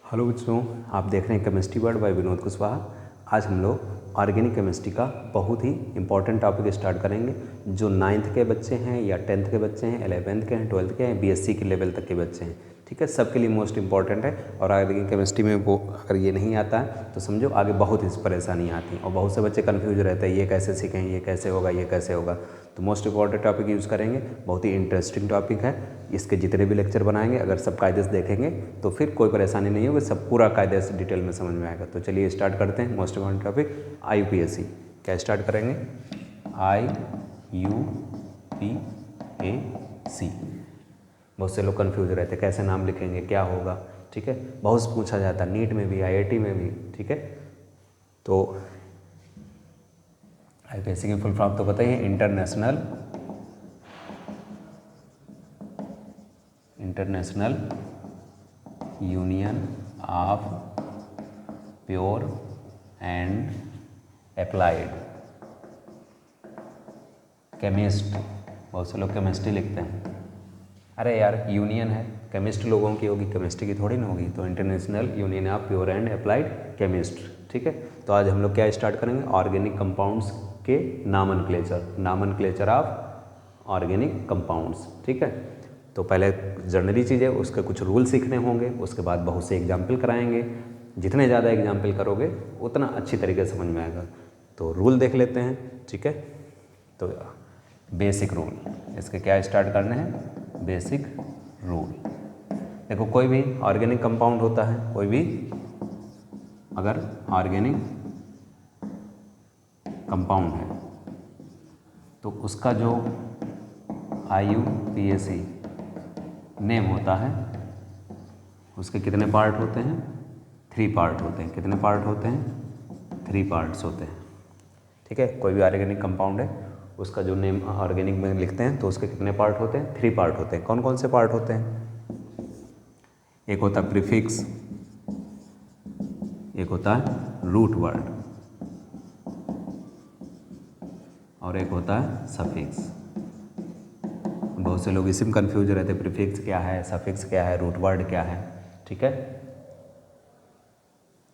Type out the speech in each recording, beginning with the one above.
Hello बच्चों, आप देख रहे हैं chemistry word by Vinod Kushwaha. आज हम लोग ऑर्गेनिक केमिस्ट्री का बहुत ही इंपॉर्टेंट टॉपिक स्टार्ट करेंगे। जो 9th के बच्चे हैं या 10th के बच्चे हैं, 11th के हैं, 12th के हैं, बीएससी के लेवल तक के बच्चे हैं, ठीक है, सबके लिए मोस्ट इंपॉर्टेंट है। और ऑर्गेनिक केमिस्ट्री में वो अगर ये नहीं आता है तो समझो आगे बहुत ही परेशानी आती है और बहुत से बच्चे कन्फ्यूज रहते हैं, ये कैसे सीखें, ये कैसे होगा, ये कैसे होगा। तो मोस्ट इंपॉर्टेंट टॉपिक यूज़ करेंगे, बहुत ही इंटरेस्टिंग टॉपिक है। इसके जितने भी लेक्चर बनाएंगे अगर सब कायदे से देखेंगे तो फिर कोई परेशानी नहीं होगी, सब पूरा कायदे से डिटेल में समझ में आएगा। तो चलिए स्टार्ट करते हैं। Most important topic IUPAC। क्या स्टार्ट करेंगे? IUPAC। बहुत से लोग कन्फ्यूज रहते हैं कैसे नाम लिखेंगे, क्या होगा, ठीक है, बहुत से पूछा जाता है नीट में भी, IIT में भी, ठीक है। तो IUPAC की फुल फॉर्म तो बताइए, international union of pure and applied chemist. बहुत से लोग केमिस्ट्री लिखते हैं, अरे यार यूनियन है, केमिस्ट लोगों की होगी, केमिस्ट्री की थोड़ी ना होगी। तो international union of pure and applied chemist, ठीक है। तो आज हम लोग क्या स्टार्ट करेंगे? ऑर्गेनिक कंपाउंड्स के नामनक्लेचर ऑफ ऑर्गेनिक कंपाउंड्स, ठीक है। तो पहले जनरली चीज़ें, उसके कुछ रूल सीखने होंगे, उसके बाद बहुत से एग्जाम्पल कराएंगे। जितने ज़्यादा एग्जाम्पल करोगे उतना अच्छी तरीके से समझ में आएगा। तो रूल देख लेते हैं, ठीक है। तो बेसिक रूल, इसके क्या स्टार्ट करने हैं? Basic rule. देखो, कोई भी ऑर्गेनिक कंपाउंड होता है, कोई भी अगर ऑर्गेनिक कंपाउंड है तो उसका जो IUPAC नेम होता है, उसके कितने पार्ट होते हैं? 3 पार्ट होते हैं। कितने पार्ट होते हैं? 3 पार्ट्स होते हैं, ठीक है। कोई भी ऑर्गेनिक कंपाउंड है, उसका जो नेम ऑर्गेनिक में लिखते हैं तो उसके कितने पार्ट होते हैं? 3 पार्ट होते हैं। कौन कौन से पार्ट होते हैं? एक होता है प्रीफिक्स, एक होता है रूट वर्ड और एक होता है सफिक्स। बहुत से लोग इसी में कन्फ्यूज रहते हैं, प्रीफिक्स क्या है, सफिक्स क्या है, रूट वर्ड क्या है, ठीक है।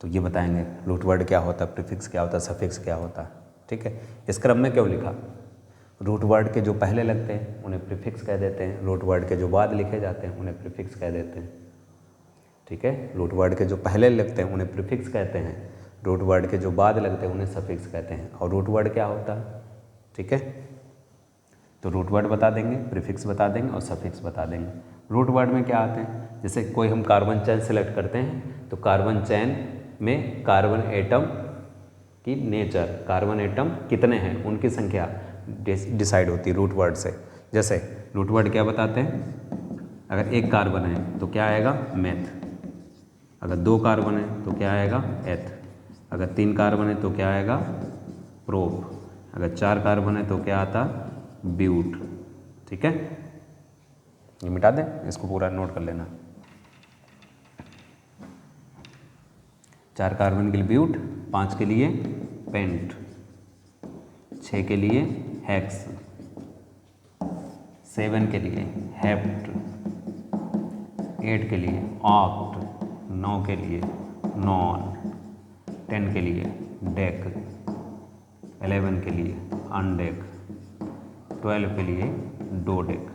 तो ये बताएंगे रूट वर्ड क्या होता है, प्रीफिक्स क्या होता है, सफिक्स क्या होता है, ठीक है। इस क्रम में क्यों लिखा? रूट वर्ड के जो पहले लगते हैं उन्हें प्रीफिक्स कह देते हैं, रूट वर्ड के जो बाद लिखे जाते हैं उन्हें प्रीफिक्स कह देते हैं, ठीक है। रूट वर्ड के जो पहले लगते हैं उन्हें प्रीफिक्स कहते हैं, रूट वर्ड के जो बाद लगते हैं उन्हें सफिक्स कहते हैं। और रूट वर्ड क्या होता है, ठीक है। तो रूट वर्ड बता देंगे, प्रीफिक्स बता देंगे और सफिक्स बता देंगे। रूट वर्ड में क्या आते हैं? जैसे कोई हम कार्बन चेन सेलेक्ट करते हैं तो कार्बन चेन में कार्बन एटम की नेचर, कार्बन एटम कितने हैं उनकी संख्या डिसाइड होती है रूट वर्ड से। जैसे रूट वर्ड क्या बताते हैं? अगर 1 कार्बन है तो क्या आएगा? मेथ। अगर 2 कार्बन है तो क्या आएगा? एथ। अगर 3 कार्बन है तो क्या आएगा? प्रोप। अगर 4 कार्बन है तो क्या आता? ब्यूट, ठीक है। ये मिटा दें, इसको पूरा नोट कर लेना। 4 कार्बन के लिए ब्यूट, 5 के लिए पेंट, 6 के लिए हेक्स, 7 के लिए हेप्ट, 8 के लिए ऑक्ट, 9 के लिए नॉन, 10 के लिए डेक, 11 के लिए अनडेक, 12 के लिए डोडेक।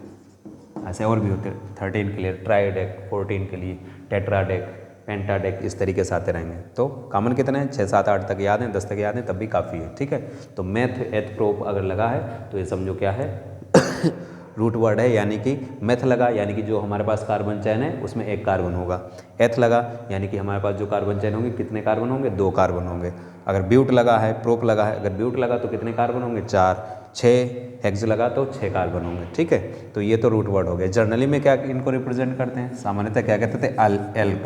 ऐसे और भी होते हैं। 13 के लिए ट्राइडेक, 14 के लिए टेट्राडेक, पेंटाडेक, इस तरीके से आते रहेंगे। तो कॉमन कितने हैं? 6, 7, 8 तक याद हैं, 10 तक याद हैं तब भी काफ़ी है, ठीक है। तो मेथ, एथ, प्रोप अगर लगा है तो ये समझो क्या है? रूट वर्ड है, यानी कि मेथ लगा यानी कि जो हमारे पास कार्बन चेन है उसमें 1 कार्बन होगा। एथ लगा यानी कि हमारे पास जो कार्बन चेन होंगे कितने कार्बन होंगे? 2 कार्बन होंगे। अगर ब्यूट लगा है, प्रोप लगा है, अगर ब्यूट लगा तो कितने कार्बन होंगे? 4। 6 हेक्स लगा तो 6 कार्बन होंगे, ठीक है। तो ये तो रूट वर्ड हो गए। जर्नली में क्या इनको रिप्रेजेंट करते हैं? सामान्यतः क्या कहते थे? एल्क।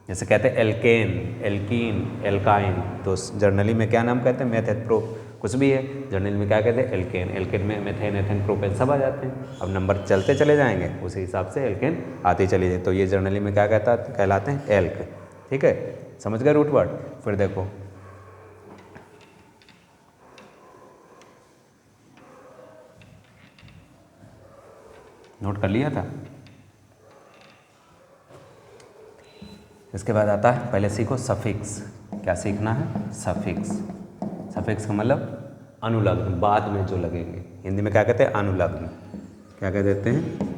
जैसे कहते हैं एल्केन, एल्कीन, एल्काइन, तो जर्नली में क्या नाम कहते हैं? मेथ, प्रोप, कुछ भी है। जर्नल में क्या कहते हैं? एल्केन। एल्केन में मेथेन, एथेन, प्रोपेन सब आ जाते हैं। अब नंबर चलते चले जाएंगे, उसी हिसाब से एल्केन आते चले जाए। तो ये जर्नली में क्या कहलाते हैं? एल्क, ठीक है। समझ गए रूट वर्ड? फिर देखो, नोट कर लिया था? इसके बाद आता है, पहले सीखो सफिक्स। क्या सीखना है? सफिक्स। सफिक्स का मतलब अनुलग्न, बाद में जो लगेंगे। हिंदी में क्या कहते हैं? अनुलग्न। क्या कह देते हैं?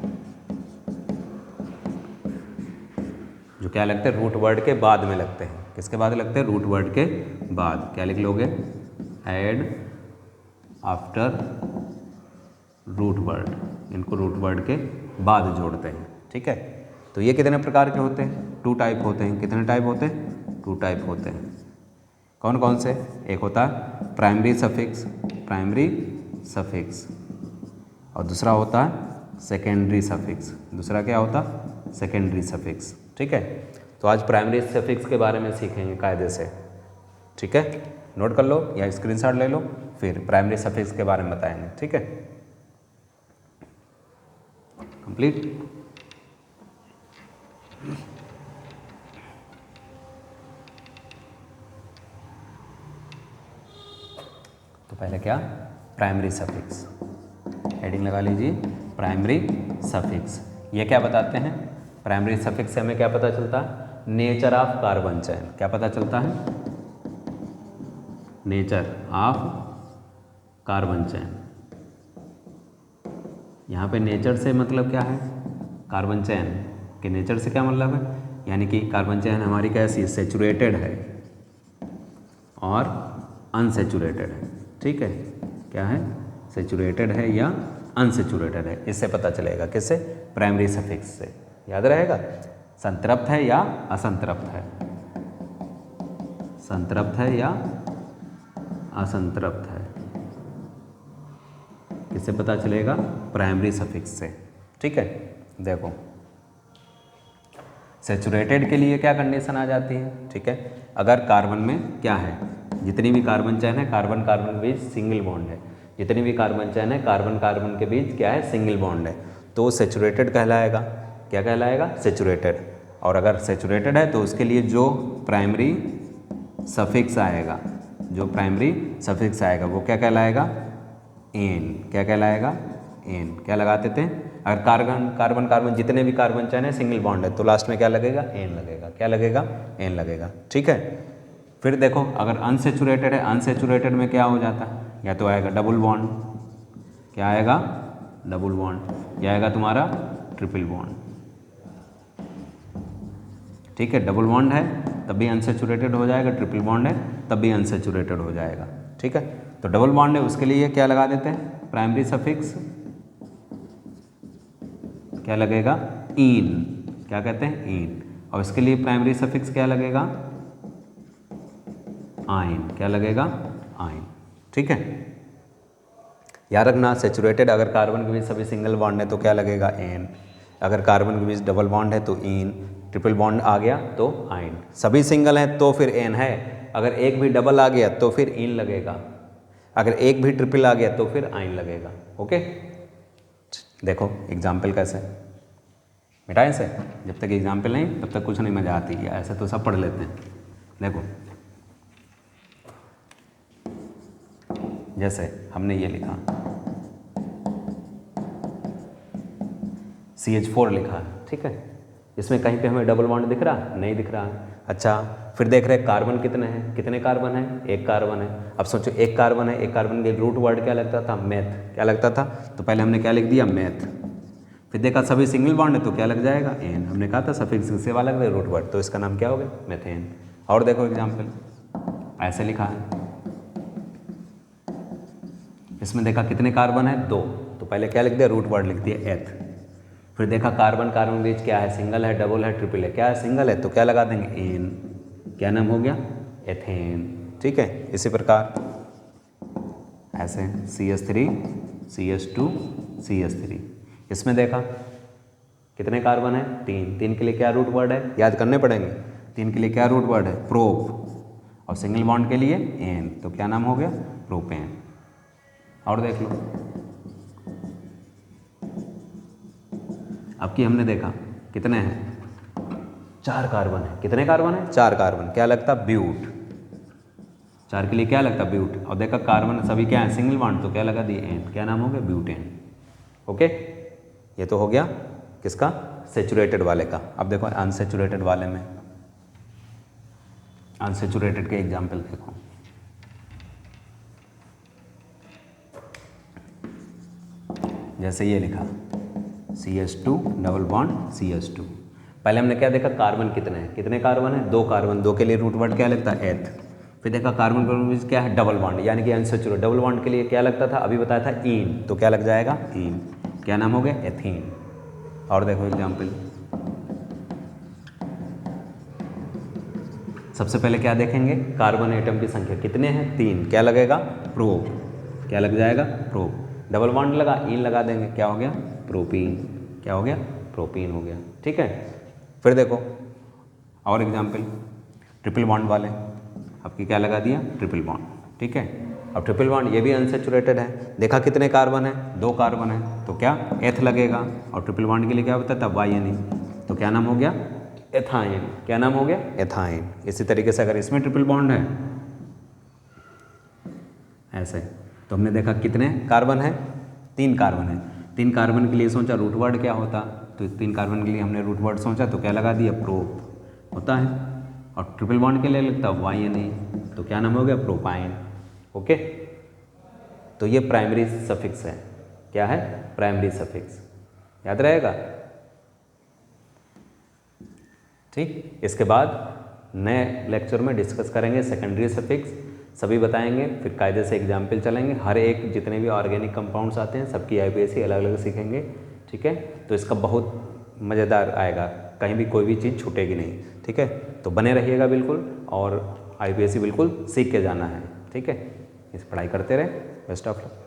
जो क्या लगते हैं? रूट वर्ड के बाद में लगते हैं। किसके बाद लगते हैं? रूट वर्ड के बाद। क्या लिख लोगे? Add after root word. इनको रूट वर्ड के बाद जोड़ते हैं। ठीक है, तो ये कितने प्रकार के होते हैं? 2 टाइप होते हैं। कितने टाइप होते हैं? 2 टाइप होते हैं। कौन कौन से? एक होता है प्राइमरी सफिक्स, प्राइमरी सफिक्स, और दूसरा होता है सेकेंडरी सफिक्स। दूसरा क्या होता है? Secondary suffix. ठीक है, तो आज प्राइमरी सफिक्स के बारे में सीखेंगे कायदे से। ठीक है, नोट कर लो या स्क्रीनशॉट ले लो, फिर प्राइमरी सफिक्स के बारे में बताएंगे। ठीक है, कंप्लीट। तो पहले क्या? Primary suffix. हेडिंग लगा लीजिए, प्राइमरी सफिक्स। ये क्या बताते हैं? प्राइमरी सफिक्स से हमें क्या पता चलता है? Nature of carbon chain. क्या पता चलता है? Nature of carbon chain. यहाँ पे नेचर से मतलब क्या है? कार्बन चेन के नेचर से क्या मतलब है? यानी कि कार्बन चेन हमारी कैसी? सेचुरेटेड है और अनसेचुरेटेड है। ठीक है, क्या है? सेचुरेटेड है या अनसेचुरेटेड है। इससे पता चलेगा। किससे? प्राइमरी सफिक्स से। याद रहेगा, संतृप्त है या असंतृप्त है, संतृप्त है या असंतृप्त है। किससे पता चलेगा? प्राइमरी सफिक्स से। ठीक है, देखो सेचुरेटेड के लिए क्या कंडीशन आ जाती है? ठीक है, अगर कार्बन में क्या है? जितनी भी कार्बन चेन है, कार्बन कार्बन के बीच सिंगल बॉन्ड है। जितनी भी कार्बन चेन है, कार्बन कार्बन के बीच क्या है? सिंगल बॉन्ड है। तो सेचुरेटेड कहलाएगा। क्या कहलाएगा? सेचुरेटेड। और अगर सेचुरेटेड है तो उसके लिए जो प्राइमरी सफिक्स आएगा, जो प्राइमरी सफिक्स आएगा वो क्या कहलाएगा? एन। क्या कहलाएगा? एन। क्या लगाते थे? अगर कार्बन कार्बन कार्बन जितने भी कार्बन चेन है सिंगल बॉन्ड है तो लास्ट में क्या लगेगा? एन लगेगा। क्या लगेगा? एन लगेगा। ठीक है, फिर देखो अगर अनसेचुरेटेड है, अनसेचुरेटेड में क्या हो जाता है? या तो आएगा डबल बॉन्ड। क्या आएगा? Double bond. या आएगा तुम्हारा ट्रिपल बॉन्ड। ठीक है, डबल बॉन्ड है तब भी अनसेचुरेटेड हो जाएगा, ट्रिपल बॉन्ड है तब भी अनसेचुरेटेड हो जाएगा। ठीक है, तो डबल बॉन्ड है उसके लिए क्या लगा देते हैं? Primary suffix. क्या लगेगा? इन। क्या कहते हैं? इन। और इसके लिए प्राइमरी सफिक्स क्या लगेगा? आइन। क्या लगेगा? आइन। ठीक है, याद रखना सेचुरेटेड अगर कार्बन के बीच सभी सिंगल बॉन्ड है तो क्या लगेगा? एन। अगर कार्बन के बीच डबल बॉन्ड है तो इन, ट्रिपल बॉन्ड आ गया तो आइन। सभी सिंगल हैं तो फिर एन है, अगर एक भी डबल आ गया तो फिर इन लगेगा, अगर एक भी ट्रिपल आ गया तो फिर आइन लगेगा। ओके, देखो एग्जाम्पल कैसे मिटाएं से। जब तक एग्जाम्पल नहीं तब तक कुछ नहीं मजा आती है, ऐसे तो सब पढ़ लेते हैं। देखो जैसे हमने ये लिखा CH4 लिखा है। ठीक है, इसमें कहीं पे हमें डबल बॉन्ड दिख रहा है? नहीं दिख रहा है। अच्छा, फिर देख रहे कार्बन कितने हैं? कितने कार्बन हैं? एक कार्बन है। अब सोचो एक कार्बन है, एक कार्बन के रूट वर्ड क्या लगता था? मेथ। क्या लगता था? तो पहले हमने क्या लिख दिया? मेथ। फिर देखा सभी सिंगल बॉन्ड है तो क्या लग जाएगा? एन। हमने कहा था सफिक्स से वाला लग रहा है रूट वर्ड, तो इसका नाम क्या हो गया? मेथेन। और देखो एग्जाम्पल ऐसे लिखा है, इसमें देखा कितने कार्बन है? 2, तो पहले क्या लिख दिया? रूट वर्ड लिख दिया एथ। फिर देखा कार्बन कार्बन बीच क्या है? सिंगल है, डबल है, ट्रिपल है। क्या है? सिंगल है तो क्या लगा देंगे? एन। क्या नाम हो गया? एथेन। ठीक है, इसी प्रकार ऐसे CH3 CH2 CH3। इसमें देखा कितने कार्बन है? 3। 3 के लिए क्या रूट वर्ड है? याद करने पड़ेंगे। 3 के लिए क्या रूट वर्ड है? प्रोप। और सिंगल बॉन्ड के लिए एन, तो क्या नाम हो गया? प्रोपेन। और देख लो अब की हमने देखा कितने हैं? 4 कार्बन है। कितने कार्बन है? 4 कार्बन। क्या लगता? ब्यूट। 4 के लिए क्या लगता? ब्यूट। और देखा कार्बन सभी क्या है? सिंगल बॉन्ड, तो क्या लगा दिए? एन। क्या नाम हो गया? ब्यूटेन। ओके, ये तो हो गया किसका? सेचुरेटेड वाले का। अब देखो अनसेचुरेटेड वाले में अनसेचुरेटेड के एग्जाम्पल देखो, जैसे ये लिखा CH2 डबल बॉन्ड CH2। पहले हमने क्या देखा, कार्बन कितने हैं, कितने कार्बन है, 2 कार्बन, 2 के लिए रूट वर्ड क्या लगता है एथ। फिर देखा कार्बन कार्बन क्या है, डबल बॉन्ड, यानी कि अनसेचुरेटेड। डबल बॉन्ड के लिए क्या लगता था, अभी बताया था ईन, तो क्या लग जाएगा ईन, क्या नाम हो गया, एथीन। और देखो एग्जाम्पल, सबसे पहले क्या देखेंगे, कार्बन एटम की संख्या कितने हैं, 3, क्या लगेगा, प्रोप, क्या लग जाएगा, प्रोप। डबल बॉन्ड लगा, ईन लगा देंगे, क्या हो गया, प्रोपीन, क्या हो गया, प्रोपीन हो गया। ठीक है, फिर देखो और एग्जाम्पल, ट्रिपल बॉन्ड वाले, आपकी क्या लगा दिया, ट्रिपल बॉन्ड। ठीक है, अब ट्रिपल बॉन्ड ये भी अनसेचुरेटेड है, देखा कितने कार्बन है, 2 कार्बन है, तो क्या एथ लगेगा, और ट्रिपल बॉन्ड के लिए क्या होता था, वाई, तो क्या नाम हो गया, एथाइन, क्या नाम हो गया, एथाइन। इसी तरीके से अगर इसमें ट्रिपल बॉन्ड है ऐसे, तो हमने देखा कितने कार्बन है, 3 कार्बन है, 3 कार्बन के लिए सोचा रूट वर्ड क्या होता, तो 3 कार्बन के लिए हमने रूट वर्ड सोचा, तो क्या लगा दिया, प्रोप होता है, और ट्रिपल बॉन्ड के लिए लगता है वाई, तो क्या नाम हो गया, प्रोपाइन। ओके, तो ये प्राइमरी सफिक्स है, क्या है, प्राइमरी सफिक्स, याद रहेगा। ठीक, इसके बाद नए लेक्चर में डिस्कस करेंगे सेकेंडरी सफिक्स, सभी बताएंगे, फिर कायदे से एग्जाम्पल चलेंगे, हर एक जितने भी ऑर्गेनिक कंपाउंड्स आते हैं सबकी IUPAC अलग अलग सीखेंगे। ठीक है, तो इसका बहुत मज़ेदार आएगा, कहीं भी कोई भी चीज़ छूटेगी नहीं। ठीक है, तो बने रहिएगा बिल्कुल, और IUPAC बिल्कुल सीख के जाना है। ठीक है, इस पढ़ाई करते रहे, बेस्ट ऑफ लक।